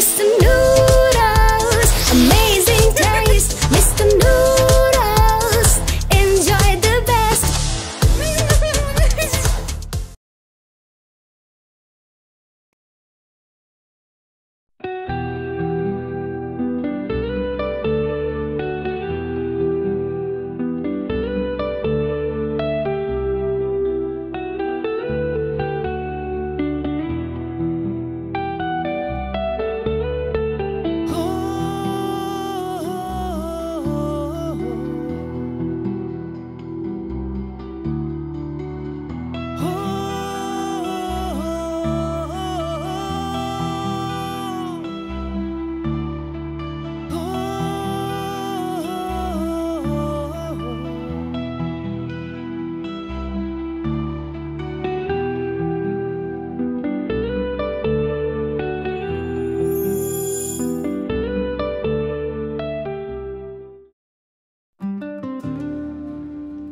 Mr. Noodles, amazing taste. Mr. Noodles, enjoy the best.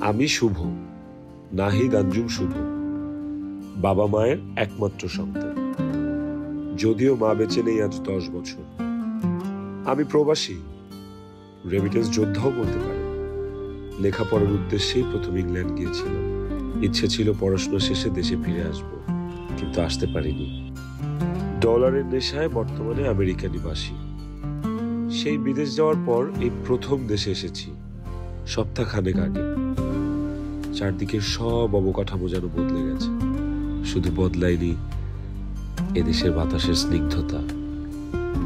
আমি শুভ, নাহিদ আঞ্জুম শুভ, বাবা মায়ের একমাত্র সন্তান। যদিও মা বেঁচে নেই আজ 10 বছর। আমি প্রবাসী, রেমিটেন্স যোদ্ধাও বলতে পারে। লেখাপড়ার উদ্দেশ্যেই প্রথম ইংল্যান্ড গিয়েছিলাম। ইচ্ছে ছিল পড়াশোনা শেষে দেশে ফিরে আসব, কিন্তু আসতে পারিনি। ডলারের নেশায় বর্তমানে আমেরিকা নিবাসী। সেই বিদেশ যাওয়ার পর এই প্রথম দেশে এসেছি, সপ্তাহখানেক আগে। চারদিকের সব অবকাঠামো যেন বদলে গেছে, শুধু বদলায়নি এদেশের বাতাসের স্নিগ্ধতা,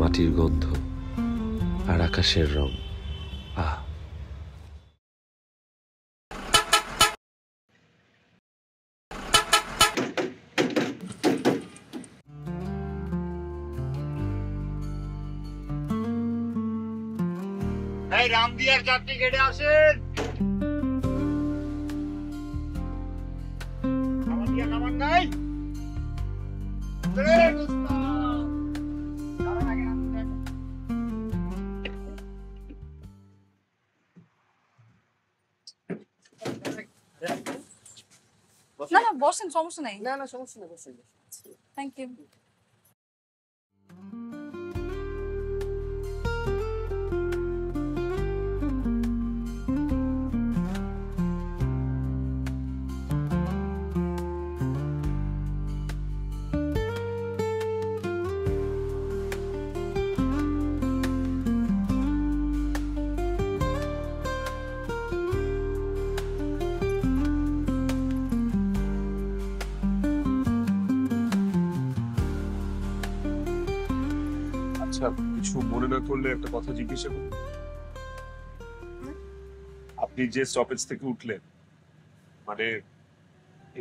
মাটির গন্ধ আর আকাশের রং। আহ, রামদিয়ার যাত্রী গেটে আসেন। নামান নাই। না না বসেন, সমস্যা নাই। না না সমস্যা নেই, বসেন। Thank you. আচ্ছা, কিছু মনে না করলে একটা কথা জিজ্ঞেস করব। আপনি যে স্টপেজ থেকে উঠলেন, মানে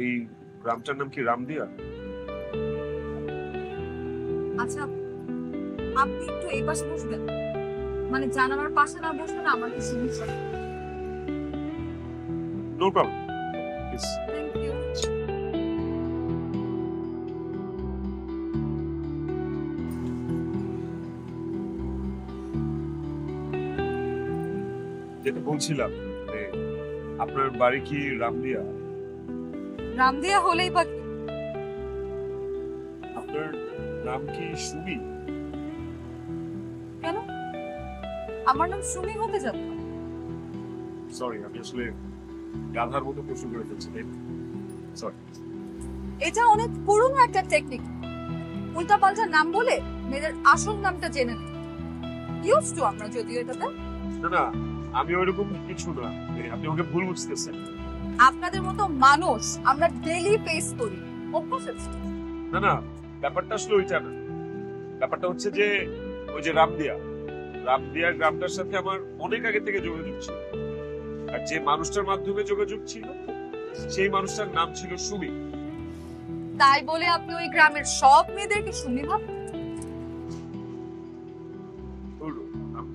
এই গ্রামটার নাম কি রামদিয়া? আচ্ছা, আপনি একটু এই পাশে বসবেন, মানে জানালার পাশে না বসবেন, আমার কিছু বুঝবেন। No problem. Thank you. যেটা বলছিলাম, আপনার বাড়ি কি রামদিয়া? রামদিয়া হলেই বা কি? আপনার নাম কি সুমি? কেন আমার নাম সুমি হতে যাবে? সরি, আমি আসলে গাধার মতো প্রশ্ন করে ফেলছি। সরি। এটা অনেক পুরনো একটা টেকনিক, উল্টাপাল্টা নাম বলে মেয়েদের আসল নামটা জেনে নেয়। ইউজ টু আমরা যদিও এটাতে। না না, আমি ওইরকম কিছু না, আপনি ওকে ভুল বুঝতেছেন। আপনাদের মতো মানুষ আমরা ডেইলি ফেস করি, অভ্যাস আছে। না না, ব্যাপারটা আসলে ওইটা না। ব্যাপারটা হচ্ছে যে ওই যে রামদিয়া গ্রামটার সাথে আমার অনেক আগে থেকে যোগাযোগ ছিল, আর যে মানুষটার মাধ্যমে যোগাযোগ ছিল সেই মানুষটার নাম ছিল সুমি। তাই বলে আপনি ওই গ্রামের সব মেয়েদেরকে সুমি ভাবতেন?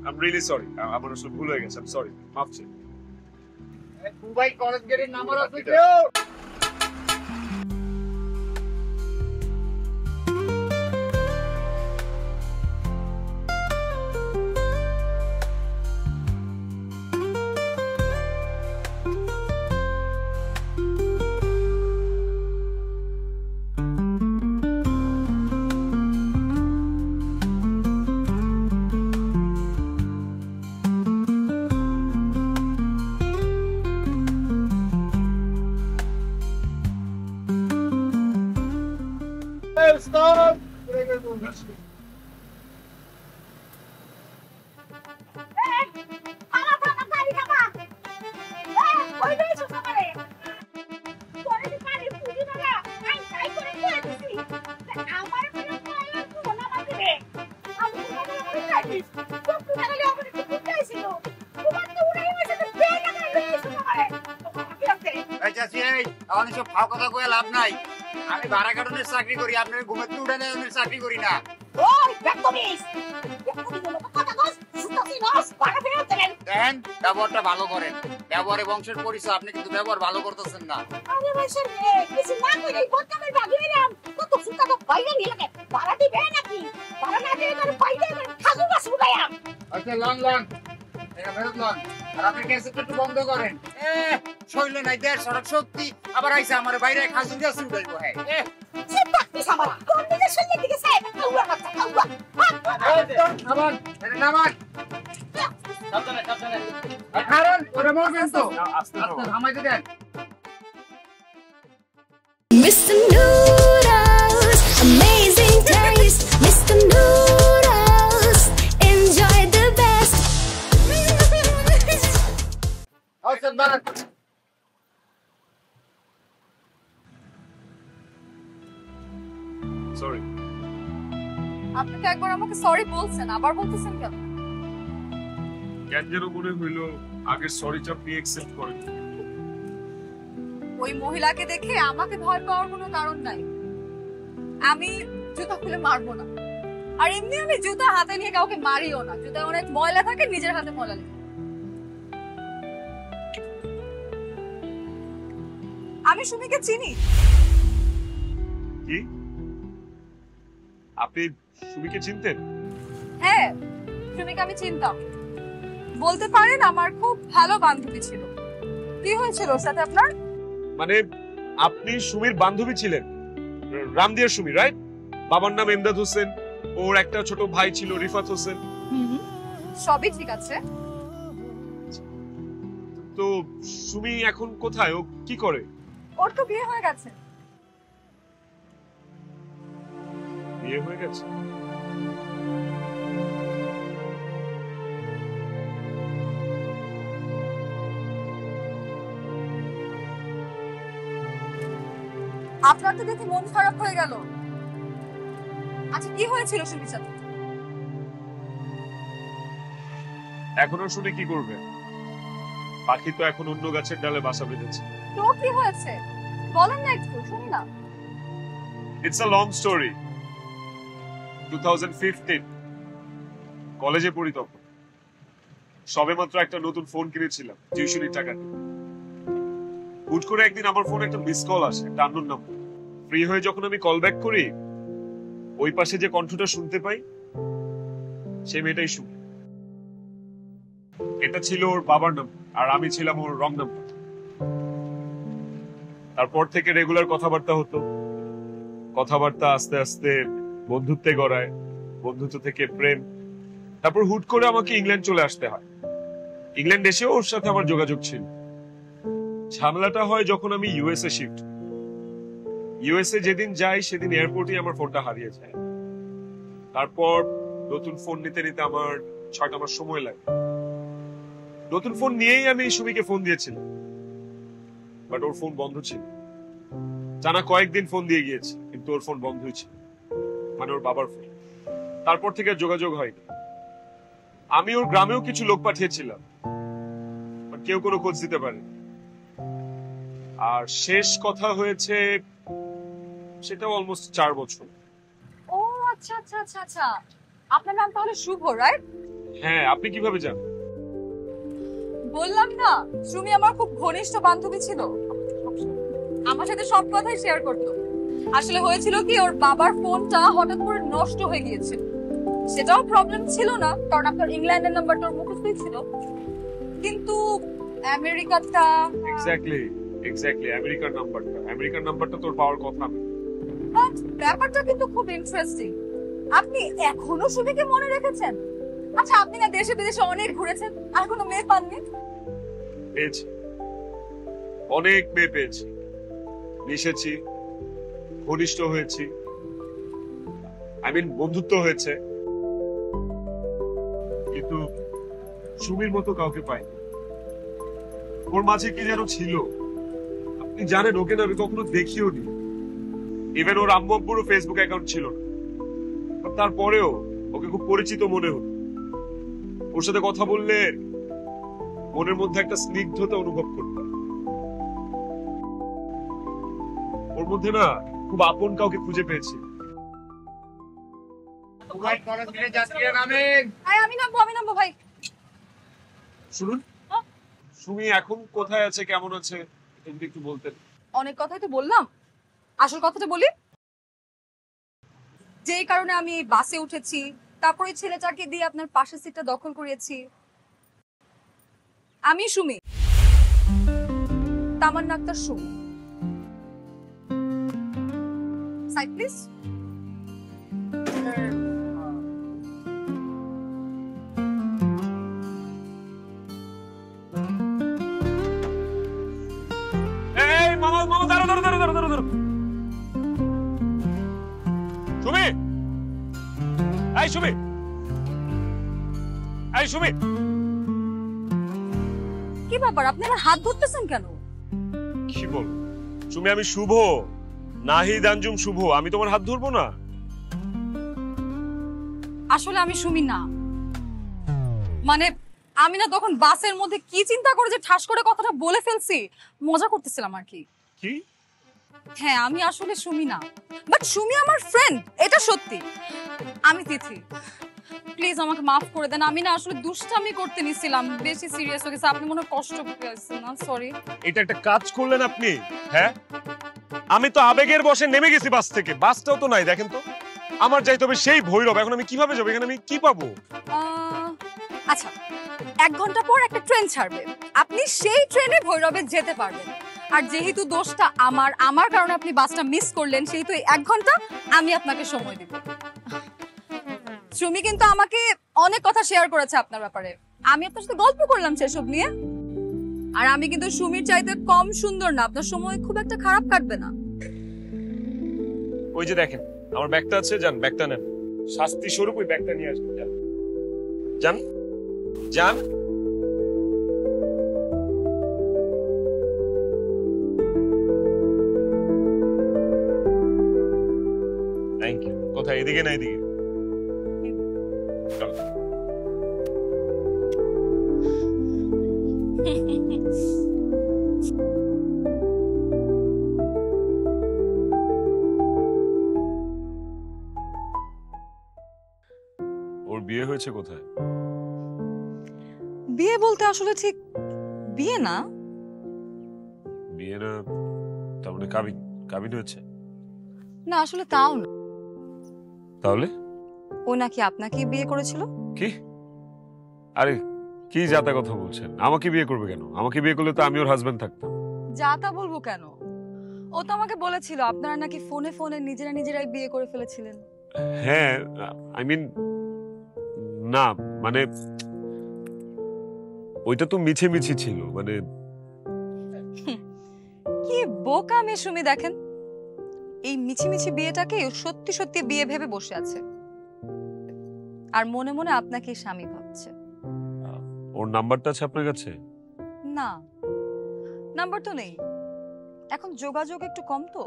I'm really sorry. আমার আসলে ভুল হয়ে গেছে। I'm sorry. মাফ চাই। দুবাই কলেজ গেটের নাম্বার আছে কেউ? Stop! সব ফাও কথা কয়ে লাভ নাই। আমি ভাড়া কাটনের চাকরি করি, আপনার ঘুমের উঠে নেই চাকরি করি না। দেখেন ব্যবহারটা ভালো করেন, ব্যবহারে বংশের পরিচয়। আপনি কিন্তু ব্যবহার ভালো করতেছেন না। আচ্ছা লন লন ফেরত লন। আর আপনি ক্যাসেটটা একটু বন্ধ করেন। শৈল নাই দেড় সড়ক শক্তি আবার আইসা আমার বাইরে খাসি দিয়ে শুনতেইব। হ্যাঁ নামান কারণ ওরা মরবেন তো। আস্তে থামাইতে দেন। Mr. Noodles, amazing taste. Mr. Noodles, enjoy the best. Sorry. আপনি তো একবার আমাকে সরি বলছেন, আবার বলতেছেন কেন? কেন যেন মনে হইলো আগের সরিটা আপনি অ্যাকসেপ্ট করেন। ওই মহিলাকে দেখে আমাকে ভয় পাওয়ার কোনো কারণ নাই। আমি জুতা খুলে মারবো না, আর এমনি আমি জুতা হাতে নিয়ে কাউকে মারিও না। জুতা অনেক ময়লা থাকে, নিজের হাতে ময়লা নেই। আমি সুমিকে চিনি। কি আপনি সুমিকে চিনতেন? হ্যাঁ, সুমিকে আমি চিনতাম। বলতে পারেন আমার খুব ভালো বান্ধবী ছিল। কি হয়েছিল ওর সাথে আপনার? মানে আপনি সুমির বান্ধবী ছিলেন? রামদিয়ার সুমি, রাইট? বাবার নাম এমদাদ হোসেন, ওর একটা ছোট ভাই ছিল রিফাত হোসেন। সবই ঠিক আছে। তো সুমি এখন কোথায়? ও কি করে? ওর তো বিয়ে হয়ে গেছে। বিয়ে হয়ে গেছে? আপনার তো দেখে মন খারাপ হয়ে গেল। আচ্ছা কি হয়েছিল সুমির সাথে? এখন আর শুনে কি করবে? পাখি তো এখন অন্য গাছের ডালে বাসা বেঁধেছে। তো কি হয়েছে বলেন না, একটু শুনি না। It's a long story. 2015 কলেজে পড়ি তখন। সবেমাত্র একটা নতুন ফোন কিনেছিলাম টিউশনির টাকা দিয়ে। হুট করে একদিন আমার ফোনে একটা মিস কল আসে, একটা আননোন নাম্বার। ফ্রি হয়ে যখন আমি কল ব্যাক করি, ওই পাশে যে কণ্ঠটা শুনতে পাই, সে মেয়েটাই সুমি। এটা ছিল ওর বাবার নাম্বার, আর আমি ছিলাম ওর রং নাম্বার। তারপর থেকে রেগুলার কথাবার্তা হতো। কথাবার্তা আস্তে আস্তে বন্ধুত্বে গড়ায়, বন্ধুত্ব থেকে প্রেম। তারপর হুট করে আমাকে ইংল্যান্ড চলে আসতে হয়। ইংল্যান্ড এসেও ওর সাথে আমার যোগাযোগ ছিল। ঝামেলাটা হয় যখন আমি ইউএসএ শিফট। ইউএসএ যেদিন যাই সেদিন এয়ারপোর্টে আমার ফোনটা হারিয়ে যায়। তারপর নতুন ফোন নিতে নিতে আমার 6টা মাস সময় লাগে। নতুন ফোন নিয়েই আমি সুমিকে ফোন দিয়েছিলাম, বাট ওর ফোন বন্ধ ছিল। জানা কয়েকদিন ফোন দিয়ে গিয়েছি, কিন্তু ওর ফোন বন্ধই ছিল, মানে ওর বাবার ফোন। তারপর থেকে যোগাযোগ হয়নি। আমি ওর গ্রামেও কিছু লোক পাঠিয়েছিলাম, বাট কেউ কোনো খোঁজ দিতে পারেনি। আর শেষ কথা হয়েছে সেটাও অলমোস্ট 4 বছর। ও আচ্ছা আচ্ছা আচ্ছা আচ্ছা, আপনার নাম তাহলে শুভ, রাইট? হ্যাঁ, আপনি কিভাবে জানেন? বললাম না, সুমি আমার খুব ঘনিষ্ঠ বান্ধবী ছিল। আমার সাথে সব কথাই শেয়ার করতো। আসলে হয়েছিল কি, ওর বাবার ফোনটা হঠাৎ করে নষ্ট হয়ে গিয়েছিল। সেটাও প্রবলেম ছিল না, কারণ আপনার ইংল্যান্ডের নাম্বারটা ওর মুখস্থই ছিল। কিন্তু আমেরিকাটা এক্স্যাক্টলি আমেরিকার নাম্বারটা তোর পাওয়ার কথা না। বাট ব্যাপারটা কিন্তু খুব ইন্টারেস্টিং। আপনি এখনো সুমিকে মনে রেখেছেন? আচ্ছা, আপনি না দেশে বিদেশে অনেক ঘুরেছেন, আর কোনো মেয়ে পাননি? পেয়েছি, অনেক মেয়ে পেয়েছি, মিশেছি, ঘনিষ্ঠ হয়েছি, বন্ধুত্ব হয়েছে, কিন্তু সুমির মতো কাউকে পাই। ওর মাঝে কি যেন ছিল, আপনি জানেন ওকে না আমি কখনো দেখিও নি। ইভেন ওর আম্মু আব্বুরও ফেসবুক অ্যাকাউন্ট ছিল না, তারপরেও ওকে খুব পরিচিত মনে হতো। ওর সাথে কথা বললে মনের মধ্যে একটা স্নিগ্ধতা অনুভব করতাম। ওর মধ্যে না খুব আপন কাউকে খুঁজে পেয়েছি। আমি নামবো ভাই। শুনুন, সুমি এখন কোথায় আছে, কেমন আছে যদি একটু বলতেন। অনেক কথাই তো বললাম, আসল কথাটা বলি। যেই কারণে আমি এই বাসে উঠেছি, তারপরে ছেলেটাকে দিয়ে আপনার পাশের সিটটা দখল করিয়েছি। আমি সুমি, তামান্না আক্তার সুমি। Side please. এই মামা মামা দাঁড়ো দাঁড়ো দাঁড়ো দাঁড়ো দাঁড়ো দাঁড়ো। সুমি, এই সুমি, এই সুমি। কি ব্যাপার, আপনি আমার হাত ধরতেছেন কেন? কি বল সুমি, আমি শুভ, নাহিদ আঞ্জুম শুভ, আমি তোমার হাত ধরবো না? আসলে আমি সুমি না, মানে আমি না তখন বাসের মধ্যে কি চিন্তা করে যে ঠাস করে কথাটা বলে ফেলছি, মজা করতেছিলাম আর কি। কি? হ্যাঁ, আমি আসলে সুমি না, বাট সুমি আমার ফ্রেন্ড, এটা সত্যি। আমি তিথি, প্লিজ আমাকে মাফ করে দেন। আমি না আসলে দুষ্টামি করতে নিছিলাম, বেশি সিরিয়াস হয়ে গেছে। আপনি মনে হয় কষ্ট পেয়েছেন না, সরি। এটা একটা কাজ করলেন আপনি। হ্যাঁ, আমি তো আবেগের বশে নেমে গেছি বাস থেকে, বাসটাও তো নাই। দেখেন তো, আমার যাইতে হবে সেই ভৈরব, এখন আমি কিভাবে যাবো? এখানে আমি কি পাবো? আচ্ছা, 1 ঘন্টা পর একটা ট্রেন ছাড়বে, আপনি সেই ট্রেনে ভৈরবে যেতে পারবেন। আর যেহেতু দোষটা আমার কারণে আপনি বাসটা মিস করলেন, সেহেতু এই 1 ঘন্টা আমি আপনাকে সময় দিব। সুমি কিন্তু আমাকে অনেক কথা শেয়ার করেছে আপনার ব্যাপারে, আমি আপনার সাথে গল্প করলাম সেসব নিয়ে। আর আমি কিন্তু সুমির চাইতে কম সুন্দর না, আপনার সময় খুব একটা খারাপ কাটবে না। ওই যে দেখেন আমার ব্যাগটা আছে, যান ব্যাগটা নেন, শাস্তি স্বরূপ ওই ব্যাগটা নিয়ে আসবেন। যান যান যান। Thank you. কোথায়, এদিকে না এদিকে? চলো। ওর বিয়ে হয়েছে কোথায়? বিয়ে বলতে আসলে ঠিক বিয়ে না। বিয়ে না তার মানে কাবিন? কাবিন হয়েছে? না আসলে তাও না। তাহলে? ও নাকি আপনাকে বিয়ে করেছিল। কি? আরে কি যাতা কথা বলছেন? আমাকে বিয়ে করবে কেন? আমাকে বিয়ে করলে তো আমি ওর হাজবেন্ড থাকতাম। যাতা বলবো কেন, ও তো আমাকে বলেছিল আপনারা নাকি ফোনে ফোনে নিজেরাই বিয়ে করে ফেলেছিলেন। হ্যাঁ, আই মিন না, মানে ওইটা তো মিছে মিছি ছিল, মানে কি বোকা মেয়ে সুমি। দেখেন, এই মিছি বিয়েটাকে ও সত্যি সত্যি বিয়ে ভেবে বসে আছে, আর মনে মনে আপনাকে স্বামী ভাবছে। ওর নাম্বারটা আছে আপনার কাছে? না, নাম্বার তো নেই, এখন যোগাযোগ একটু কম তো।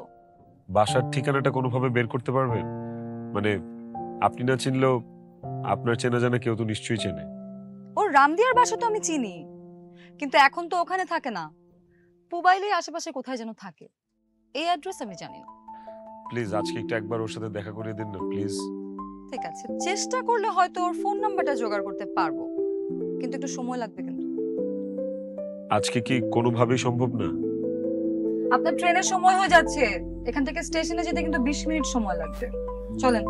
বাসার ঠিকানাটা কোনোভাবে বের করতে পারবেন? মানে আপনি না চিনলেও আপনার চেনা জানা কেউ তো নিশ্চয়ই চেনে। ওর রামদিয়ার বাসা তো আমি চিনি, কিন্তু এখন তো ওখানে থাকে না, পুবাইলের আশেপাশে কোথায় যেন থাকে। এই অ্যাড্রেস আমি জানি না। প্লিজ আজকে একটু একবার ওর সাথে দেখা করে দিন না প্লিজ। ঠিক আছে, চেষ্টা করলে হয়তো ওর ফোন নাম্বারটা জোগাড় করতে পারবো, কিন্তু একটু সময় লাগবে। কিন্তু আজকে কি কোনোভাবেই সম্ভব না? আপনার ট্রেনের সময় হয়ে যাচ্ছে, এখান থেকে স্টেশনে যেতে কিন্তু 20 মিনিট সময় লাগবে। চলেন।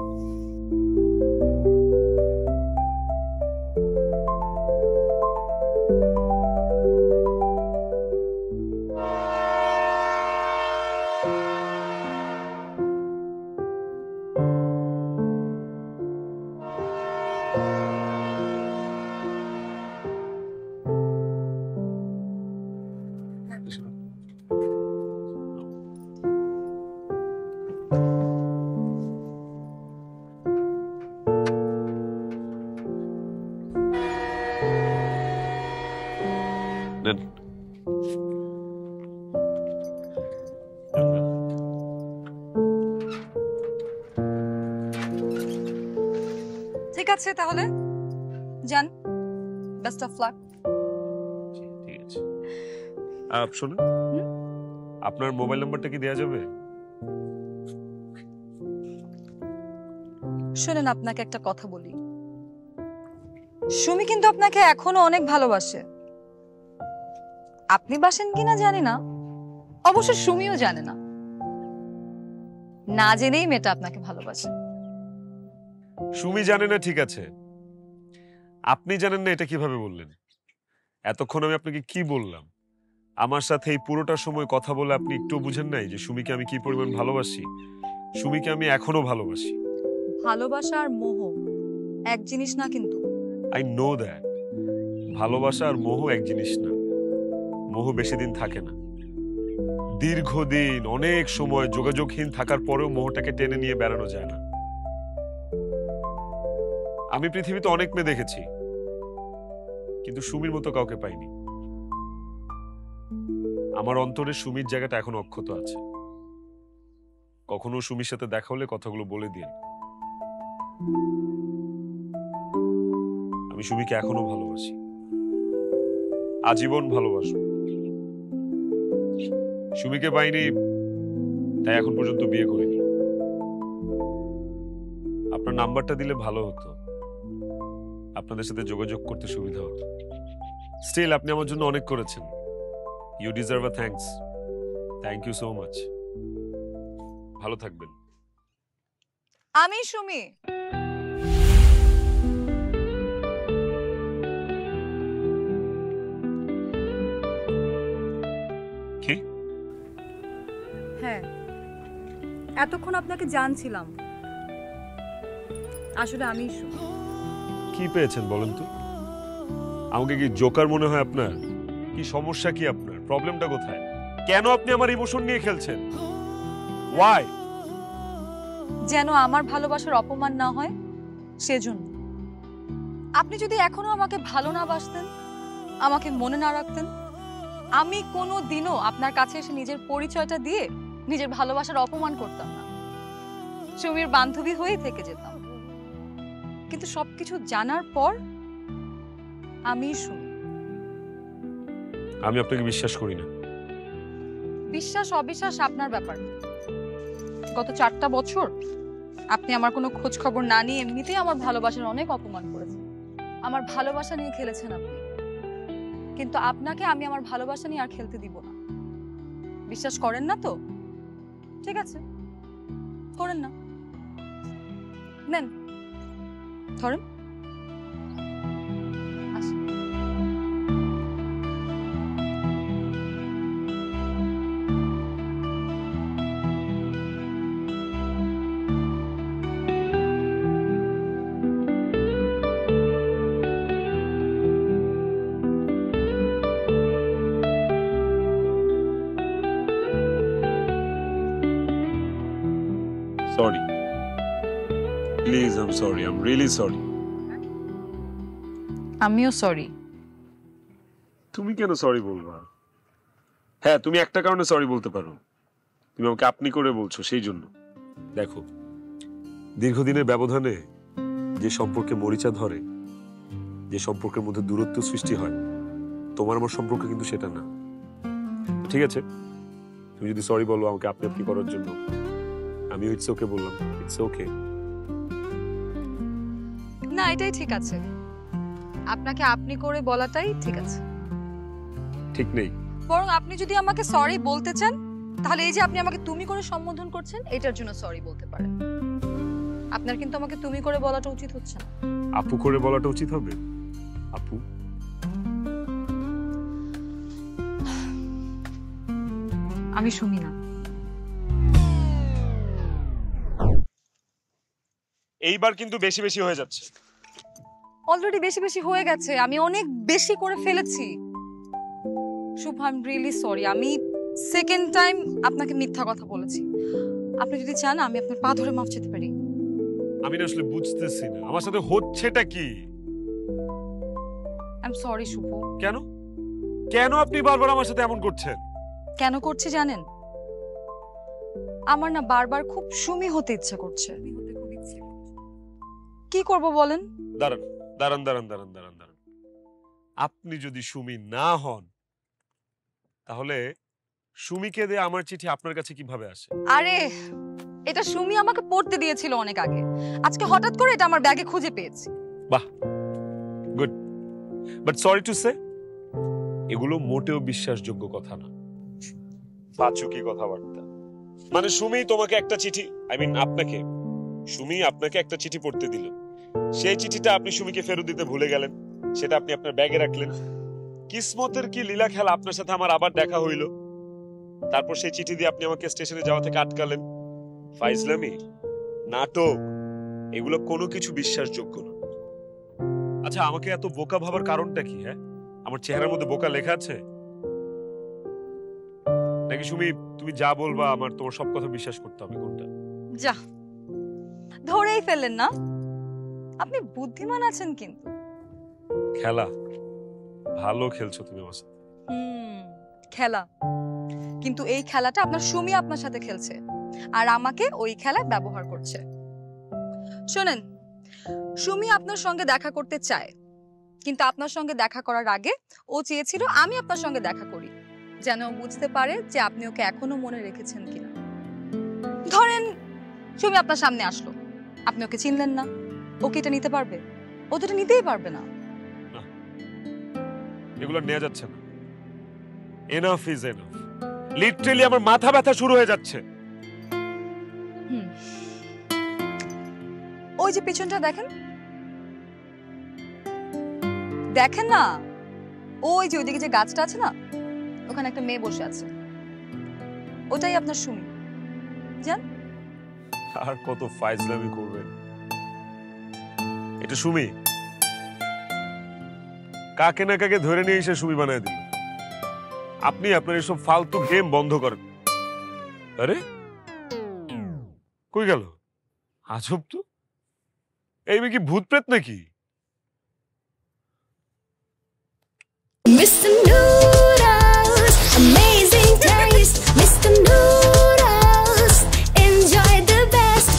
আছে তাহলে যান, বেস্ট অফ লাক। ঠিক আছে। শুনুন, আপনার মোবাইল নাম্বারটা কি দেওয়া যাবে? শুনেন, আপনাকে একটা কথা বলি, সুমি কিন্তু আপনাকে এখনো অনেক ভালোবাসে। আপনি বাসেন কিনা জানি না, অবশ্য সুমিও জানে না। না জেনেই মেয়েটা আপনাকে ভালোবাসে। সুমি জানে না, ঠিক আছে, আপনি জানেন না এটা কিভাবে বললেন? এতক্ষণ আমি আপনাকে কি বললাম? আমার সাথে এই পুরোটা সময় কথা বলে আপনি একটু বুঝেন নাই যে সুমিকে আমি কি পরিমাণ ভালোবাসি? সুমিকে আমি এখনো ভালোবাসি। ভালোবাসা আর মোহ এক জিনিস না কিন্তু। I know that. ভালোবাসা আর মোহ এক জিনিস না। মোহ বেশি দিন থাকে না। দীর্ঘদিন অনেক সময় যোগাযোগহীন থাকার পরেও মোহটাকে টেনে নিয়ে বেড়ানো যায় না। আমি পৃথিবীতে অনেক মেয়ে দেখেছি, কিন্তু সুমির মতো কাউকে পাইনি। আমার অন্তরে সুমির জায়গাটা এখন অক্ষত আছে। কখনো সুমির সাথে দেখা হলে কথাগুলো বলে দিন। আমি সুমিকে এখনো ভালোবাসি, আজীবন ভালোবাসবো। সুমিকে পাইনি, তাই এখন পর্যন্ত বিয়ে করিনি। আপনার নাম্বারটা দিলে ভালো হতো, আপনাদের সাথে যোগাযোগ করতে সুবিধা হতো। স্টিল আপনি আমার জন্য অনেক করেছেন। You deserve a thanks. Thank you so much. ভালো থাকবেন। আমি সুমি। কি? হ্যাঁ, এতক্ষণ আপনাকে জানছিলাম, আসলে আমি সুমি। কি পেয়েছেন বলেন তো? আমাকে কি জোকার মনে হয় আপনার? কি সমস্যা কি আপনার? প্রবলেমটা কোথায়? কেন আপনি আমার ইমোশন নিয়ে খেলছেন? ওয়াই? যেন আমার ভালোবাসার অপমান না হয় সেজন্য। আপনি যদি এখনো আমাকে ভালো না বাসতেন, আমাকে মনে না রাখতেন, আমি কোনো দিনও আপনার কাছে এসে নিজের পরিচয়টা দিয়ে নিজের ভালোবাসার অপমান করতাম না। সুমির বান্ধবী হয়েই থেকে যেতাম। কিন্তু সবকিছু জানার পর আমি সুমি। আমি আপনাকে বিশ্বাস করি না। বিশ্বাস অবিশ্বাস আপনার ব্যাপার। গত 4টা বছর আপনি আমার কোনো খোঁজ খবর না নিয়ে এমনিতেই আমার ভালোবাসার অনেক অপমান করেছেন। আমার ভালোবাসা নিয়ে খেলেছেন আপনি, কিন্তু আপনাকে আমি আমার ভালোবাসা নিয়ে আর খেলতে দিব না। বিশ্বাস করেন না তো? ঠিক আছে, করেন না। নেন, ধরেন। আসুন। Sorry. Please, I'm sorry. I'm really sorry. আমিও সরি। তুমি কেন সরি বলবা? হ্যাঁ, তুমি একটা কারণে সরি বলতে পারো। তুমি আমাকে আপনি করে বলছো সেই জন্য। দেখো, দীর্ঘদিনের ব্যবধানে যে সম্পর্কে মরিচা ধরে, যে সম্পর্কের মধ্যে দূরত্ব সৃষ্টি হয়, তোমার আমার সম্পর্ক কিন্তু সেটা না। ঠিক আছে, তুমি যদি সরি বলো আমাকে আপনি আপনি করার জন্য, আমি ইটস ওকে বললাম। It's okay. না, এটাই ঠিক আছে। আপনাকে আপনি করে বলাটাই ঠিক আছে। ঠিক নেই। বরং আপনি যদি আমাকে সরি বলতে চান, তাহলে এই যে আপনি আমাকে তুমি করে সম্বোধন করছেন, এটার জন্য সরি বলতে পারেন। আপনার কিন্তু আমাকে তুমি করে বলাটা উচিত হচ্ছে না। আপু করে বলাটা উচিত হবে। আপু, আমি সুমি না। এইবার কিন্তু বেশি বেশি হয়ে যাচ্ছে। অলরেডি বেশি বেশি হয়ে গেছে। আমি অনেক বেশি করে ফেলেছি। শুভ, আই এম রিয়েলি সরি। আমি সেকেন্ড টাইম আপনাকে মিথ্যা কথা বলেছি। আপনি যদি চান আমি আপনার পা ধরে মাফ চাইতে পারি। আমি না আসলে বুঝতেছি না আমার সাথে হচ্ছেটা কি। আই এম সরি শুভ। কেন কেন আপনি বারবার আমার সাথে এমন করছেন? কেন করছি জানেন? আমার না বারবার খুব সুমি হতে ইচ্ছা করছে। কি কি করব বলেন? দাঁড়ান দাঁড়ান দাঁড়ান দাঁড়ান দাঁড়ান দাঁড়ান আপনি যদি সুমি না হন তাহলে সুমিকে দিয়ে আমার চিঠি আপনার কাছে কিভাবে আসে? আরে এটা সুমি আমাকে পড়তে দিয়েছিল অনেক আগে, আজকে হঠাৎ করে এটা আমার ব্যাগে খুঁজে পেয়েছি। বাহ, good, but sorry to say এগুলো মোটেও বিশ্বাসযোগ্য কথা না, ফাচুকি কথাবার্তা। মানে সুমি তোমাকে একটা চিঠি, আই মিন আপনাকে, সুমি আপনাকে একটা চিঠি পড়তে দিল, সেই চিঠিটা আপনি সুমিকে ফেরত দিতে ভুলে গেলেন, সেটা আপনি আপনার ব্যাগে রাখলেন। কিসমতের কি লীলা খেলা, আপনার সাথে আমার আবার দেখা হইল, তারপর সেই চিঠি দিয়ে আপনি আমাকে স্টেশনে যাওয়া থেকে আটকালেন। ফাইজলামি, নাটক, এগুলো কোনো কিছু বিশ্বাসযোগ্য না। আচ্ছা, আমাকে এত বোকা ভাবার কারণটা কি? হ্যাঁ, আমার চেহারার মধ্যে বোকা লেখা আছে নাকি? সুমি, তুমি যা বলবা আমার তোমার সব কথা বিশ্বাস করতে হবে? কোনটা? যা ধরেই ফেললেন না, আপনি বুদ্ধিমান আছেন কিন্তু। খেলা ভালো খেলছো তুমি আমার সাথে। খেলা, কিন্তু এই খেলাটা আপনার সুমি আপনার সাথে খেলছে আর আমাকে ওই খেলায় ব্যবহার করছে। শোনেন, সুমি আপনার সঙ্গে দেখা করতে চায়, কিন্তু আপনার সঙ্গে দেখা করার আগে ও চেয়েছিল আমি আপনার সঙ্গে দেখা করি, যেন বুঝতে পারে যে আপনি ওকে এখনো মনে রেখেছেন কিনা। ধরেন সুমি আপনার সামনে আসলো, আপনি ওকে চিনলেন না, ওকে এটা নিতে পারবে? ও তো এটা নিতেই পারবে না। এগুলো নেওয়া যাচ্ছে না। Enough is enough. লিটারালি আমার মাথা ব্যথা শুরু হয়ে যাচ্ছে। ওই যে পিছনটা দেখেন, দেখেন না, ওই যে ওইদিকে যে গাছটা আছে না, ওখানে একটা মেয়ে বসে আছে, ওটাই আপনার সুমি। জান, আর কত ফাইজলামি করবেন? এটা সুমি? কাকে না কাকে ধরে নিয়ে এসে সুমি বানায় দিল। আপনি আপনার এসব ফালতু গেম বন্ধ করেন। আরে কই গেল? আজব তো, এই মেয়ে কি ভূত প্রেত নাকি? Mr. Noodles, amazing taste. Mr. Noodles, enjoy the best.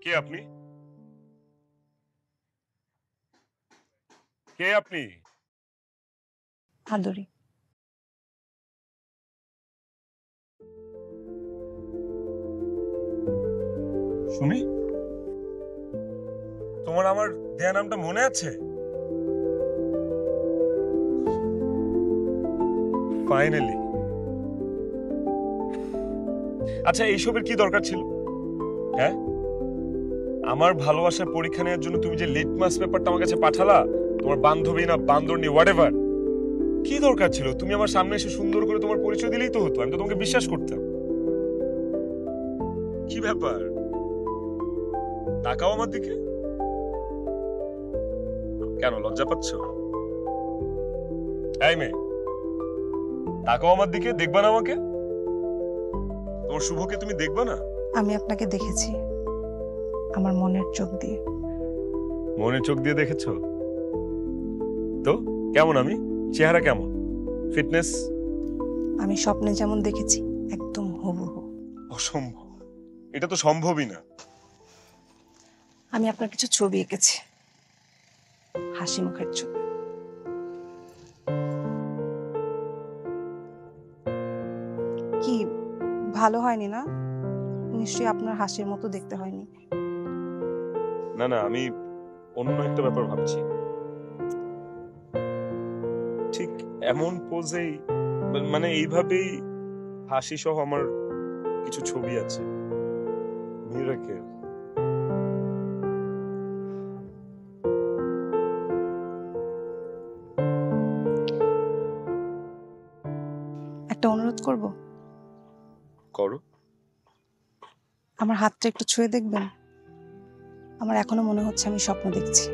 কে আপনি? কে আপনি? আদরি। সুমি, তোমার আমার দেয়া নামটা মনে আছে? ফাইনালি। আচ্ছা, এইসবের কি দরকার ছিল? হ্যাঁ, আমার ভালোবাসার পরীক্ষা নেওয়ার জন্য তুমি যে লিটমাস পেপারটা আমার কাছে পাঠালা, তোমার বান্ধবী না বান্দরনি হোয়াটএভার, কি দরকার ছিল? তুমি আমার সামনে এসে সুন্দর করে তোমার পরিচয় দিলেই তো হতো, আমি তো তোমাকে বিশ্বাস করতাম। কি ব্যাপার, তাকাও আমার দিকে। কেন লজ্জা পাচ্ছ? এই মেয়ে, তাকাও আমার দিকে, দেখবা না আমাকে? তোমার শুভকে তুমি দেখবা না? আমি আপনাকে দেখেছি আমার মনের চোখ দিয়ে। মনের চোখ দিয়ে দেখেছো তো? কেমন আমি? চেহারা কেমন? ফিটনেস? আমি স্বপ্নে যেমন দেখেছি একদম হুবহু। অসম্ভব, এটা তো সম্ভবই না। আমি আপনার কিছু ছবি এঁকেছি, হাসি মুখের ছবি। কি ভালো হয়নি না? নিশ্চয়ই আপনার হাসির মতো দেখতে হয়নি। না না, আমি অন্য একটা ব্যাপার ভাবছি। ঠিক এমন পোজেই, মানে এইভাবেই হাসি সহ আমার কিছু ছবি আছে। মিরাকেল। একটা অনুরোধ করব? করো। আমার হাতটা একটু ছুঁয়ে দেখবেন? আমার এখনো মনে হচ্ছে আমি স্বপ্ন দেখছি।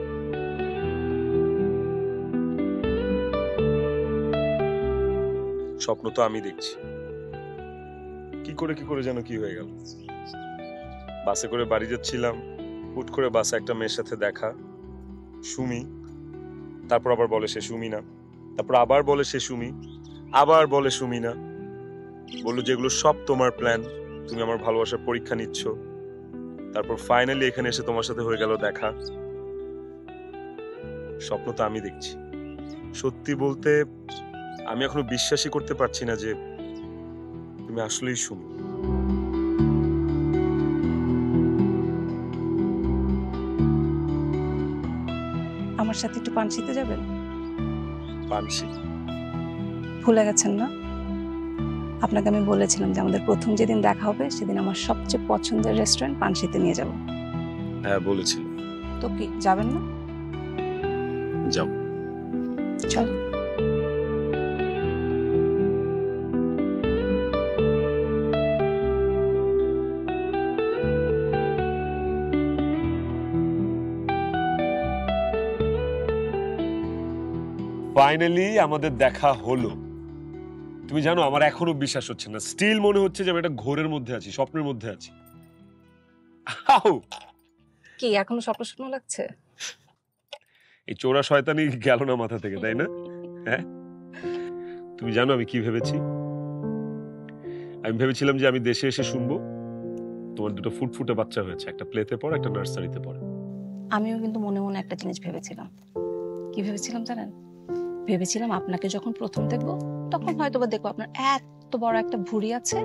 স্বপ্ন তো আমি দেখছি। কি করে যেন কি হয়ে গেল। বাসে করে বাড়ি যাচ্ছিলাম, হুট করে বাসে একটা মেয়ের সাথে দেখা, সুমি। তারপর আবার বলে সে সুমি না, তারপর আবার বলে সে সুমি, আবার বলে সুমি না। বললো যেগুলো সব তোমার প্ল্যান, তুমি আমার ভালোবাসার পরীক্ষা নিচ্ছ। তারপর ফাইনালি এখানে এসে তোমার সাথে হয়ে গেল দেখা। স্বপ্ন তো আমি দেখছি। সত্যি বলতে আমি এখনো বিশ্বাসই করতে পারছি না যে তুমি আসলেই সুমি। আমার সাথে একটু পানসিতে যাবেন? পানসি? ভুলে গেছেন না? আপনাকে আমি বলেছিলাম যে আমাদের প্রথম যেদিন দেখা হবে সেদিন আমার সবচেয়ে পছন্দের রেস্টুরেন্ট পানসিতে নিয়ে যাব। হ্যাঁ বলেছিল। তো কি যাবেন না? যাও। চল। ফাইনালি আমাদের দেখা হলো। তুমি জানো আমার এখনো বিশ্বাস হচ্ছে না, স্টিল মনে হচ্ছে যে আমি একটা ঘোরের মধ্যে আছি, স্বপ্নের মধ্যে আছি। কি এখনো স্বপ্ন স্বপ্ন লাগছে? এই চোরা শয়তানি গেল না মাথা থেকে, তাই না? হ্যাঁ, তুমি জানো আমি কি ভেবেছি? আমি ভেবেছিলাম যে আমি দেশে এসে শুনবো তোমার দুটো ফুটফুটে বাচ্চা হয়েছে, একটা প্লেতে পড়ে, একটা নার্সারিতে পড়ে। আমিও কিন্তু মনে মনে একটা জিনিস ভেবেছিলাম। কি ভেবেছিলাম জানেন? ভেবেছিলাম আপনাকে যখন প্রথম দেখবো তখন হয়তো বা দেখবো আপনার এত বড় একটা ভুঁড়ি আছে,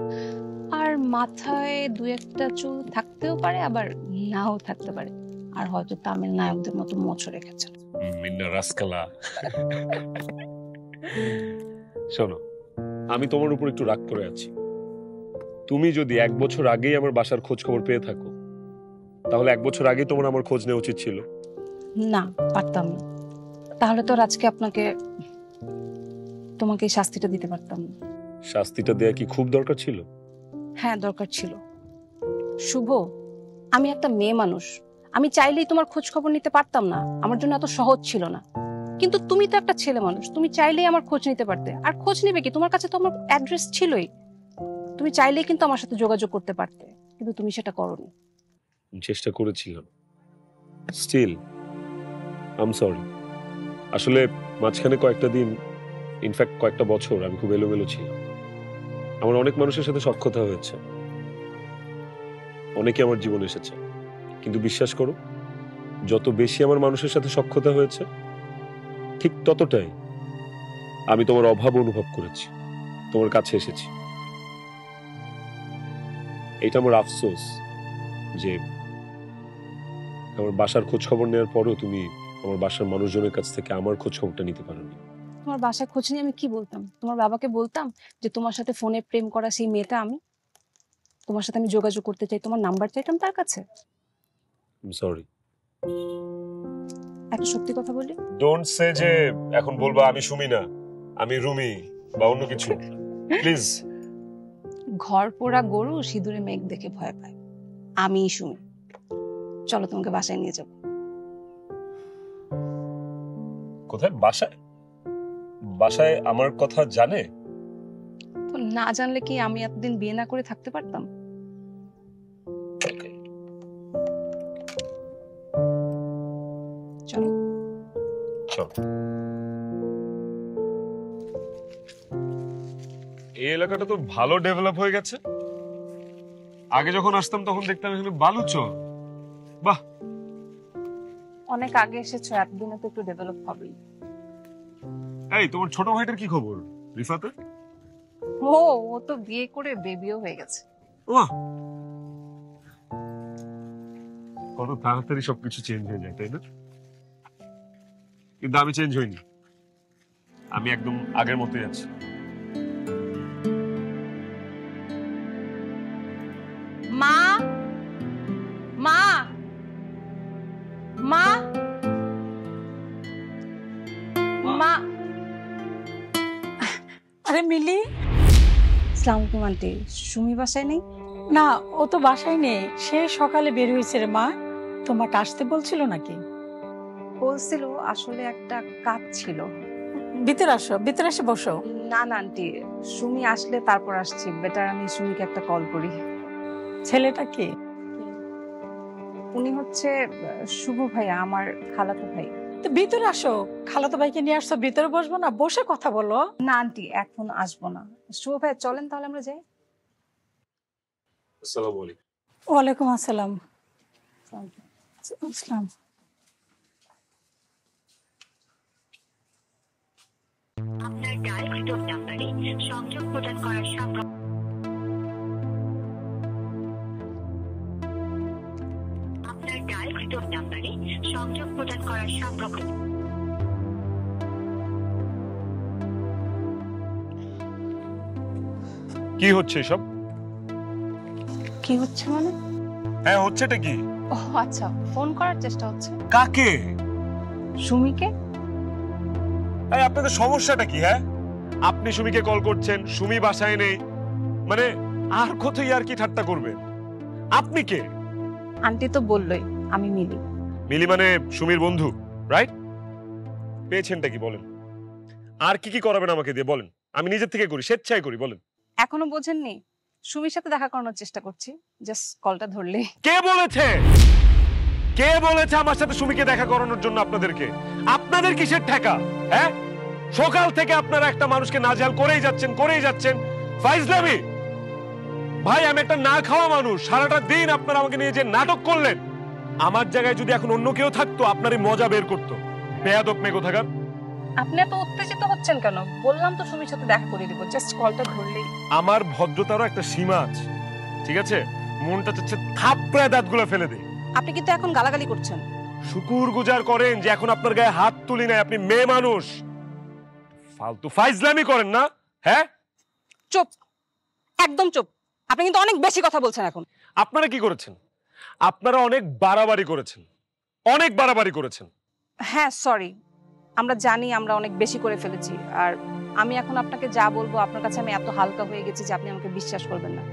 আর মাথায় দু একটা চুল থাকতেও পারে, আবার নাও থাকতে পারে, আর হয়তো তামিল নায়কদের মতো মোচড় রেখেছেন। শোনো, আমি তোমার উপর একটু রাগ করে আছি। তুমি যদি 1 বছর আগেই আমার বাসার খোঁজ খবর পেয়ে থাকো, তাহলে 1 বছর আগেই তোমার আমার খোঁজ নেওয়া উচিত ছিল। না, পারতাম না। তাহলে তো আজকে তোমাকে এই শাস্তিটা দিতে পারতাম না। শাস্তিটা দেয়া কি খুব দরকার ছিল? হ্যাঁ, দরকার ছিল। শুভ, আমি একটা মেয়ে মানুষ, আমি চাইলেই তোমার খোঁজ খবর নিতে পারতাম না, আমার জন্য এত সহজ ছিল না। কিন্তু তুমি তো একটা ছেলে মানুষ, তুমি চাইলেই আমার খোঁজ নিতে পারতে। আর খোঁজ নেবে কি, তোমার কাছে তো আমার অ্যাড্রেস ছিলই, তুমি চাইলেই কিন্তু আমার সাথে যোগাযোগ করতে পারতে, কিন্তু তুমি সেটা করোনি। চেষ্টা করেছিলাম, স্টিল আই এম সরি। আসলে মাঝখানে কয়েকটা দিন, ইনফ্যাক্ট কয়েকটা বছর আমি খুব এলোমেলো ছিলাম। আমার অনেক মানুষের সাথে সখ্যতা হয়েছে, অনেকে আমার জীবনে এসেছে, কিন্তু বিশ্বাস করো, যত বেশি আমার মানুষের সাথে সখ্যতা হয়েছে ঠিক ততটাই আমি তোমার অভাব অনুভব করেছি, তোমার কাছে এসেছি। এটা আমার আফসোস যে আমার বাসার খোঁজ খবর নেওয়ার পরেও তুমি আমার বাসার মানুষজনের কাছ থেকে আমার খোঁজ খবরটা নিতে পারোনি। তোমার বাসায় খোঁজ নিয়ে আমি কি বলতাম? তোমার বাবাকে বলতাম যে তোমার সাথে ফোনে প্রেম করা সেই মেয়েটা আমি, তোমার সাথে আমি যোগাযোগ করতে চাই, তোমার নাম্বার চাইতাম তার কাছে? সরি। একটা সত্যি কথা বলি, ডোন্ট সে যে এখন বলবা আমি সুমি না, আমি রুমি বা অন্য কিছু, প্লিজ। ঘর পোড়া গরু সিঁদুরে মেঘ দেখে ভয় পায়, আমিই সুমি। চলো তোমাকে বাসায় নিয়ে যাবো। কোথায়? বাসায়? বাসায় আমার কথা জানে? তো না জানলে কি আমি এতদিন বিয়ে না করে থাকতে পারতাম? চলো। চল। এই এলাকাটা তো ভালো ডেভেলপ হয়ে গেছে। আগে যখন আসতাম তখন দেখতাম এখানে বালুচর। বাহ, অনেক আগে এসেছো, এতদিনে তো একটু ডেভেলপ হবেই। এই তোমার ছোট ভাইটার কি খবর? রিফাতের? ও তো বিয়ে করে বেবিও হয়ে গেছে। বাহ, কত তাড়াতাড়ি সবকিছু চেঞ্জ হয়ে যায়, তাই না? কিন্তু আমি চেঞ্জ হইনি, আমি একদম আগের মতোই আছি। মা, মা, মা, মা। আরে মিলি, আসসালামু আলাইকুম আন্টি, সুমি বাসায় নেই? না ও তো বাসায় নেই, সে সকালে বের হয়েছে রে মা। তোমাকে আসতে বলছিল নাকি? বলছিল, আসলে একটা কাজ ছিল। ভিতরে আসো, ভিতরে এসে বসো। না না আন্টি, সুমি আসলে তারপর আসছি, বেটার আমি সুমিকে একটা কল করি। ছেলেটা কি? উনি হচ্ছে শুভ ভাইয়া, আমার খালাতো ভাই। তো ভিতরে আসো, খালাতো ভাইকে নিয়ে আসছো, ভিতরে বসবো না, বসে কথা বলো। না আন্টি, এখন আসবো না। শুভ ভাইয়া চলেন তাহলে আমরা যাই। আসসালামু আলাইকুম। ওয়ালাইকুম আসসালাম। আসসালাম। আপনার ডায়ালকৃত নাম্বারে সংযোগ প্রদান করার সম্ভব। আপনার ডায়ালকৃত নাম্বারে সংযোগ প্রদান করার সম্ভব। কি হচ্ছে এসব? কি হচ্ছে মানে? হ্যাঁ, হচ্ছেটা কি? ও আচ্ছা, ফোন করার চেষ্টা হচ্ছে। কাকে? সুমিকে। এই আপনাদের সমস্যাটা কি? হ্যাঁ, আপনি সুমিকে কল করছেন, সুমি বাসায় নেই, মানে আর কোথায় আর কি ঠাট্টা করবেন? আপনি কে? আন্টি তো বললোই আমি মিলি। মিলি মানে সুমির বন্ধু, রাইট? পেয়েছেনটা কি বলেন? আর কি কি করাবেন আমাকে দিয়ে বলেন, আমি নিজের থেকে করি, স্বেচ্ছায় করি, বলেন। এখনো বোঝেননি? সুমির সাথে দেখা করানোর চেষ্টা করছি, জাস্ট কলটা ধরলে। কে বলেছে? কে বলেছে আমার সাথে সুমিকে দেখা করানোর জন্য আপনাদেরকে? আপনাদের কিসের ঠেকা? হ্যাঁ, সকাল থেকে আপনারা একটা মানুষকে নাজেহাল করেই যাচ্ছেন। ফাইজলামি। ভাই, আমি একটা না খাওয়া মানুষ, সারাটা দিন আপনারা আমাকে নিয়ে যে নাটক করলেন, আমার জায়গায় যদি এখন অন্য কেউ থাকতো আপনারই মজা বের করতো। বেয়াদব মেয়ে কোথাকার। আপনি এত উত্তেজিত হচ্ছেন কেন? বললাম তো সুমির সাথে দেখা করে দিব, জাস্ট কলটা ধরলেই। আমার ভদ্রতারও একটা সীমা আছে, ঠিক আছে? মনটা চাচ্ছে থাপড়ায় দাঁতগুলো ফেলে দেয়। আপনি কিন্তু এখন গালাগালি করছেন। শুকুরগুজার করেন যে এখন আপনার গায়ে হাত তুলি নাই, আপনি মেয়ে মানুষ। ফালতু ফাইজলামি করেন না? হ্যাঁ, চুপ, একদম চুপ। আপনি কিন্তু অনেক বেশি কথা বলছেন এখন। আপনারা কি করেছেন? আপনারা অনেক বাড়াবাড়ি করেছেন। হ্যাঁ সরি, আমরা জানি আমরা অনেক বেশি করে ফেলেছি। আর আমি এখন আপনাকে যা বলবো আপনার কাছে আমি এত হালকা হয়ে গেছি যে আপনি আমাকে বিশ্বাস করবেন না।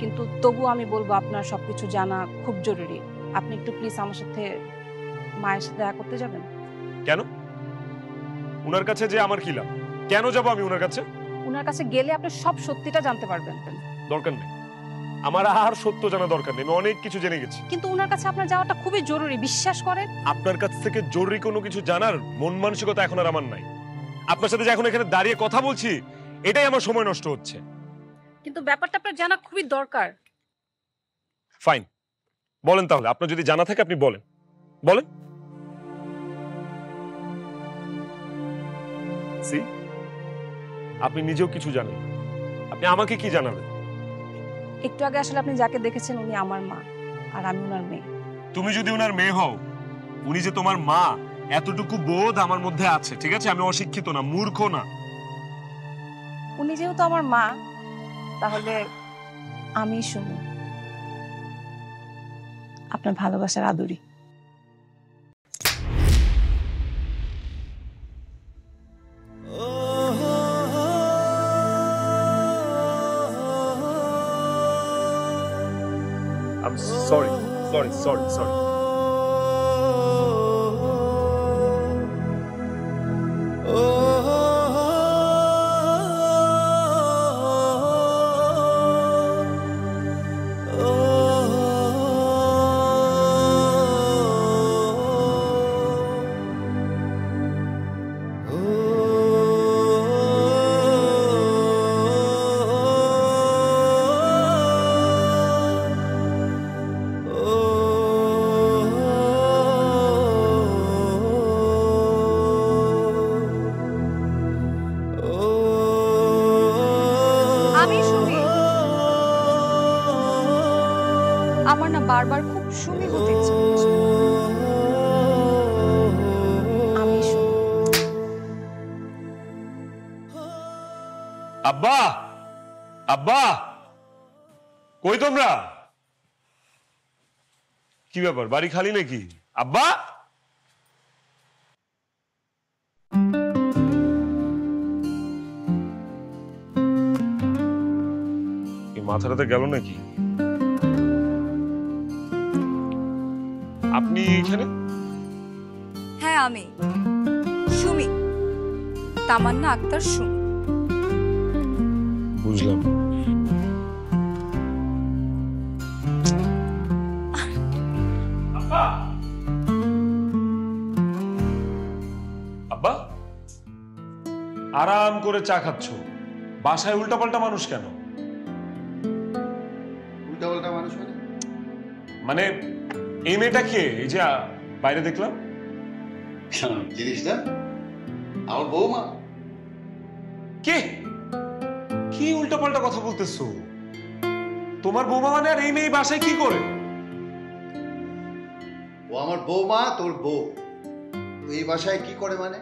কিন্তু তবুও আমি বলবো আপনার সবকিছু জানা খুব জরুরি। আপনি একটু প্লিজ আমার সাথে মায়ের সাথে দেখা করতে যাবেন। কেন? উনার কাছে যে আমার কি লাভ? কেন যাব আমি উনার কাছে? উনার কাছে গেলে আপনি সব সত্যিটা জানতে পারবেন। দরকার নেই, আমার আর সত্য জানা দরকার নেই, আমি অনেক কিছু জেনে গেছি। কিন্তু উনার কাছে আপনার যাওয়াটা খুবই জরুরি, বিশ্বাস করেন। আপনার কাছ থেকে জরুরি কোনো কিছু জানার মন মানসিকতা এখন আর আমার নাই। আপনার সাথে যে এখন এখানে দাঁড়িয়ে কথা বলছি, এটাই আমার সময় নষ্ট হচ্ছে। কিন্তু ব্যাপারটা আপনার জানা খুবই দরকার। ফাইন, বলেন তাহলে। আপনার যদি জানা থাকে আপনি বলেন। সি, আপনি নিজেও কিছু জানেন না, আপনি আমাকে কি জানাবেন? একটু আগে আসলে আপনি যাকে দেখেছেন উনি আমার মা, আর আমি উনার মেয়ে। তুমি যদি উনার মেয়ে হও, উনি যে তোমার মা এতটুকু বোধ আমার মধ্যে আছে, ঠিক আছে? আমি অশিক্ষিত না, মূর্খ না। উনি যেহেতু আমার মা, তাহলে আমি শুনি আপনার ভালোবাসার আদুরি। I'm sorry. আমি সুমি। আমার না বারবার খুব সুমি হতে ইচ্ছে করছে। আমি শুনি। আব্বা, কই তোমরা? কি ব্যাপার, বাড়ি খালি নাকি? আব্বা, মাথাটাতে গেল নাকি? আপনি এখানে? হ্যাঁ আমি সুমি, তামান্না আক্তার সুমি। বুঝলাম। আব্বা, করে চা খাচ্ছ, বাসায় উল্টাপাল্টা মানুষ কেন? উল্টাপাল্টা মানুষ মানে এই মেয়েটা কে? এই যে বাইরে দেখলাম। জিনিসটা আমার বৌমা। কে? কি উল্টাপাল্টা কথা বলতেছো? তোমার বৌমা মানে? আর এই মেয়ে বাসায় কি করে? ও আমার বৌমা, তোর বউ। এই বাসায় কি করে মানে?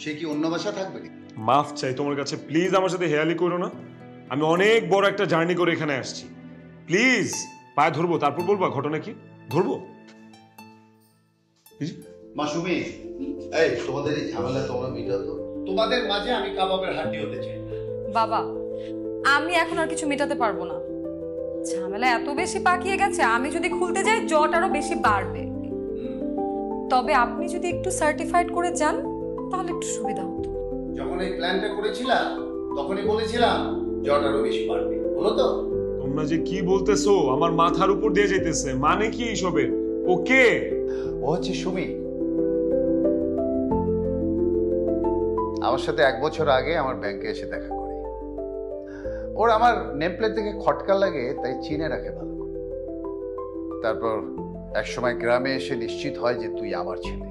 সে কি অন্য বাসা থাকবে? মাফ চাই তোমার কাছে, প্লিজ আমার সাথে হেয়ালি করো না। আমি অনেক বড় একটা জার্নি করে এখানে আসছি, প্লিজ পায়ে ধরবো, তারপর বলবা ঘটনা কি। ধরবো? মা সুমি, এই তোমাদের এই ঝামেলা তোমরা মিটাতো। তোমাদের মাঝে আমি কাবাবের হাড্ডি হতে চাই। বাবা, আমি এখন আর কিছু মেটাতে পারবো না। ঝামেলা এত বেশি পাকিয়ে গেছে, আমি যদি খুলতে যাই জট আরো বেশি বাড়বে। তবে আপনি যদি একটু সার্টিফাইড করে যান তাহলে একটু সুবিধা হতো। যখন এই প্ল্যানটা করেছিলাম তখনই বলেছিলাম জট আরো বেশি বাড়বে, হলো তো? তোমরা যে কি বলতেছো আমার মাথার উপর দিয়ে যাইতেছে। মানে কি এইসবের? ওকে, ও হচ্ছে সুমি। আমার সাথে 1 বছর আগে আমার ব্যাংকে এসে দেখা করে। ওর আমার নেমপ্লেট দেখে খটকা লাগে, তাই চিনে রাখে ভালো করে। তারপর একসময় গ্রামে এসে নিশ্চিত হয় যে তুই আমার ছেলে।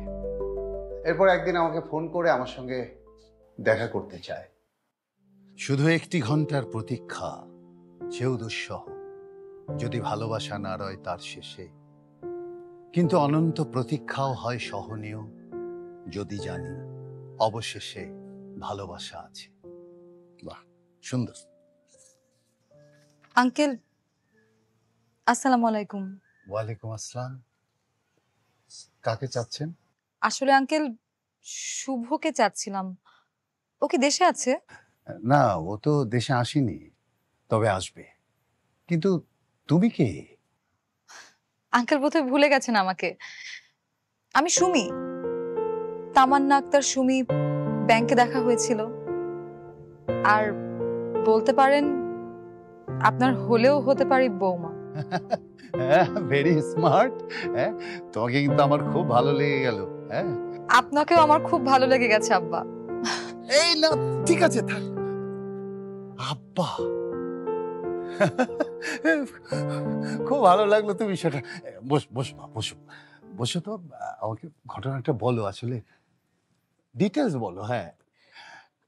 এরপর একদিন আমাকে ফোন করে আমার সঙ্গে দেখা করতে চায়। শুধু 1 ঘন্টার প্রতীক্ষা, সেও দুঃসহ, যদি ভালোবাসা না রয় তার শেষে। কিন্তু অনন্ত প্রতীক্ষাও হয় সহনীয়, যদি জানি অবশেষে ভালোবাসা আছে। বাহ, সুন্দর। আঙ্কেল, আসসালামু আলাইকুম। ওয়ালাইকুম আসসালাম। কাকে চাচ্ছেন? আসলে আঙ্কেল, শুভকে চাচ্ছিলাম। ও কি দেশে আছে? না, ও তো দেশে আসেনি, তবে আসবে। কিন্তু তুমি কে? আঙ্কেল বোধহয় ভুলে গেছেন আমাকে। আমি সুমি, তামান্না আক্তার সুমি। ব্যাংকে দেখা হয়েছিল। আর বলতে পারেন আপনার হলেও হতে পারি বৌমা। Very smart. হ্যাঁ, তোমাকে কিন্তু আমার খুব ভালো লেগে গেল। হ্যাঁ, আপনাকেও আমার খুব ভালো লেগে গেছে আব্বা। এই না, ঠিক আছে থাক। আব্বা, খুব ভালো লাগলো তুমি সেটা। বসো মা, বসো বসো। তো আমাকে ঘটনাটা বলো, আসলে ডিটেলস বলো। হ্যাঁ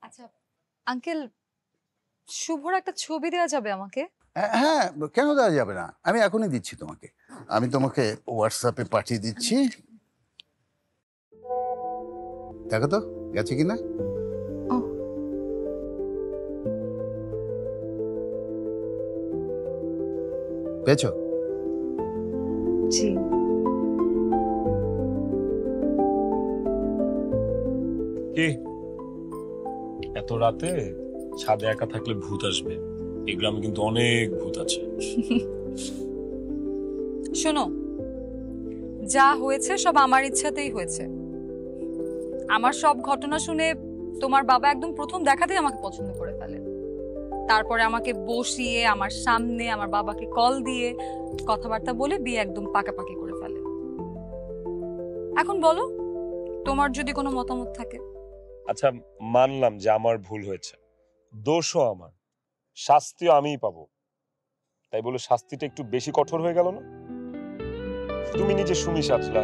আচ্ছা আঙ্কেল, শুভর একটা ছবি দেওয়া যাবে আমাকে? হ্যাঁ, কেন দেওয়া যাবে না? আমি এখনই দিচ্ছি তোমাকে। আমি তোমাকে হোয়াটসঅ্যাপে পাঠিয়ে দিচ্ছি। দেখো তো গেছে কিনা। পেয়েছো? জি। কি এত রাতে ছাদে একা থাকলে ভূত আসবে? এই গ্রামে কিন্তু অনেক ভূত আছে। শোনো, যা হয়েছে সব আমার ইচ্ছাতেই হয়েছে। আমার সব ঘটনা শুনে তোমার বাবা একদম প্রথম দেখাতেই আমাকে পছন্দ করে ফেলে। তারপরে আমাকে বসিয়ে আমার সামনে আমার বাবাকে কল দিয়ে কথাবার্তা বলে বিয়ে একদম পাকাপাকি করে ফেলে। এখন বলো, তোমার যদি কোনো মতামত থাকে। আচ্ছা, মানলাম যে আমার ভুল হয়েছে, দোষও আমার, শাস্তিও আমিই পাবো। তাই বলে শাস্তিটা একটু বেশি কঠোর হয়ে গেল না? তুমি নিজে সুমি সাজলা,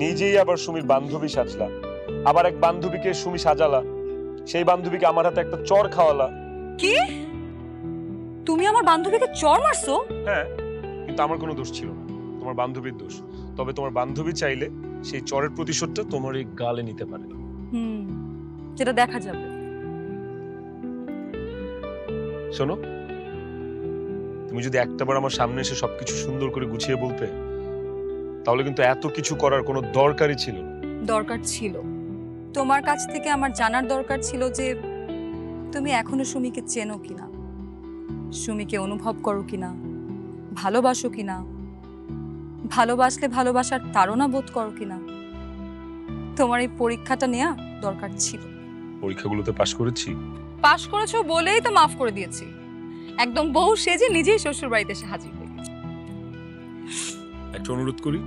নিজেই আবার সুমির বান্ধবী সাজলা, আবার এক বান্ধবীকে সুমি সাজালা, সেই বান্ধবীকে আমার হাতে একটা চর খাওয়ালা। কি? তুমি আমার বান্ধবীকে চর মারছো? হ্যাঁ, কিন্তু আমার কোনো দোষ ছিল না, তোমার বান্ধবীর দোষ। তবে তোমার বান্ধবী চাইলে সেই চরের প্রতিশোধটা তোমার এই গালে নিতে পারে। যেটা দেখা যাবে। শোনো, তুমি যদি একটাবার আমার সামনে এসে সবকিছু সুন্দর করে গুছিয়ে বলতে, তাহলে কিন্তু এত কিছু করার কোনো দরকারই ছিল না। দরকার ছিল, তোমার কাছ থেকে আমার জানার দরকার ছিল যে তুমি এখনো সুমিকে চেনো কিনা, সুমিকে অনুভব করো কিনা, ভালোবাসো কিনা, ভালোবাসলে ভালোবাসার তাড়না বোধ করো কিনা। তোমার এই পরীক্ষাটা নেওয়া দরকার ছিল। পরীক্ষাগুলোতে পাশ করেছি। পাশ করেছো বলেই তো মাফ করে দিয়েছি। একদম বউ সেজে নিজেই শ্বশুর বাড়িতে এসে হাজির হয়ে গেছে। একটা অনুরোধ করি।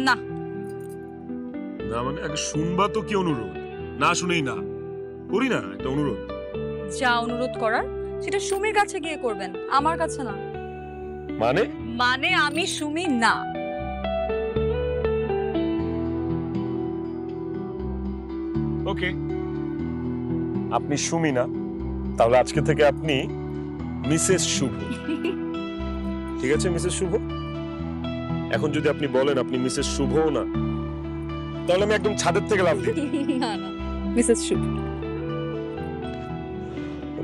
না না মানে আগে শুনবা তো কি অনুরোধ? না শুনেই না। করি না একটা অনুরোধ। যা অনুরোধ করার সেটা সুমির কাছে গিয়ে করবেন, আমার কাছে না। মানে? মানে আমি সুমি না। ওকে, আপনি সুমি না, তাহলে আজকে থেকে আপনি মিসেস শুভ। ঠিক আছে মিসেস শুভ? এখন যদি আপনি বলেন আপনি মিসেস শুভও না, তাহলে আমি একদম ছাদের থেকে লাফ দিই। না না, মিসেস শুভ।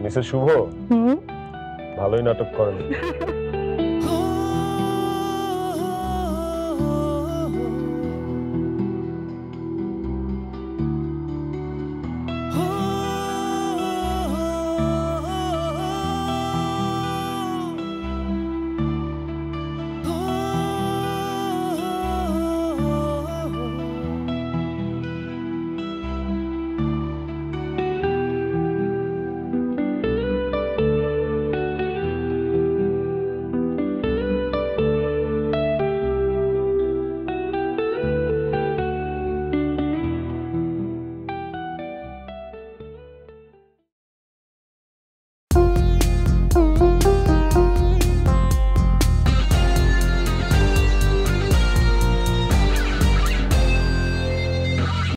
মিসেস শুভ ভালোই নাটক করেন।